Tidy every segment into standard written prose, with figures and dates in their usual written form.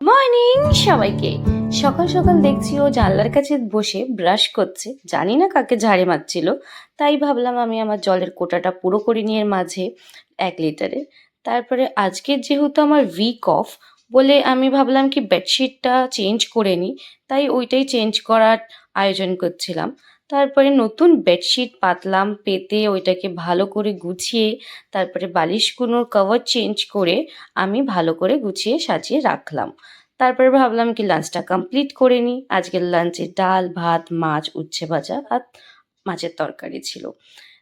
Morning সবাইকে। সকাল সকাল দেখছি ও জানলার কাছে বসে ব্রাশ করছে, জানি না কাকে ঝাড়ে মারছিল। তাই ভাবলাম আমি আমার জলের কোটাটা পুরো করে নিয়ে মাঝে 1 লিটারের। তারপরে আজকে যেহেতু আমার উইক অফ বলে আমি ভাবলাম কি বেডশিটটা চেঞ্জ করে নিই, তাই ওইটাই চেঞ্জ করার আয়োজন করছিলাম। তারপরে নতুন বেডশিট পাতলাম, পেতে ওইটাকে ভালো করে গুছিয়ে তারপরে বালিশগুলোর কভার চেঞ্জ করে আমি ভালো করে গুছিয়ে সাজিয়ে রাখলাম। তারপরে ভাবলাম কি লাঞ্চটা কমপ্লিট করে নিই। আজকের লাঞ্চে ডাল, ভাত, মাছ, উচ্ছে ভাজা আর মাছের তরকারি ছিল।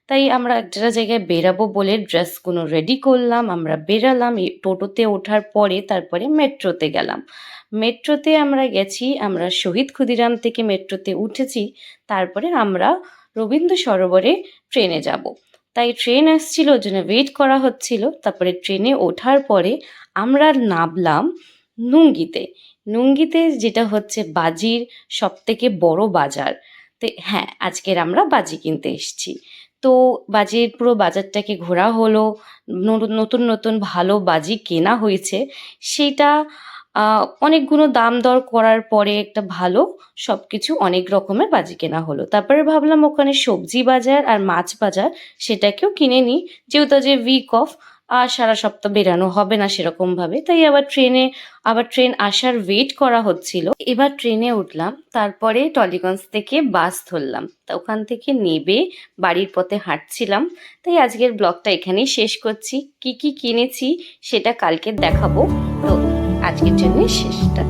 তাই আমরা একটা জায়গায় বেরাবো বলে ড্রেসগুলো রেডি করলাম। আমরা বেরালাম, এই টোটোতে ওঠার পরে তারপরে মেট্রোতে গেলাম। মেট্রোতে আমরা গেছি, আমরা শহীদ ক্ষুদিরাম থেকে মেট্রোতে উঠেছি। তারপরে আমরা রবীন্দ্র সরোবরে ট্রেনে যাব। তাই ট্রেন আসছিল, ওই জন্য ওয়েট করা হচ্ছিল। তারপরে ট্রেনে ওঠার পরে আমরা নামলাম নুঙ্গিতে। নুঙ্গিতে যেটা হচ্ছে বাজির সবথেকে বড় বাজার। তো হ্যাঁ, আজকের আমরা বাজি কিনতে এসেছি। তো বাজির পুরো বাজারটাকে ঘোরা হলো, নতুন নতুন নতুন ভালো বাজি কেনা হয়েছে। সেটা অনেকগুলো দাম দর করার পরে একটা ভালো সব কিছু অনেক রকমের বাজি কেনা হলো। তারপরে ভাবলাম ওখানে সবজি বাজার আর মাছ বাজার সেটাকেও কিনে নিই, যেহেতু যে উইক অফ আর সারা সপ্তাহ বেরানো হবে না সেরকমভাবে। তাই আবার ট্রেন আসার ওয়েট করা হচ্ছিল। এবার ট্রেনে উঠলাম, তারপরে টলিগঞ্জ থেকে বাস ধরলাম। তা ওখান থেকে নেবে বাড়ির পথে হাঁটছিলাম। তাই আজকের ব্লগটা এখানেই শেষ করছি। কি কি কিনেছি সেটা কালকে দেখাবো। তো আজকের জন্য শেষটা।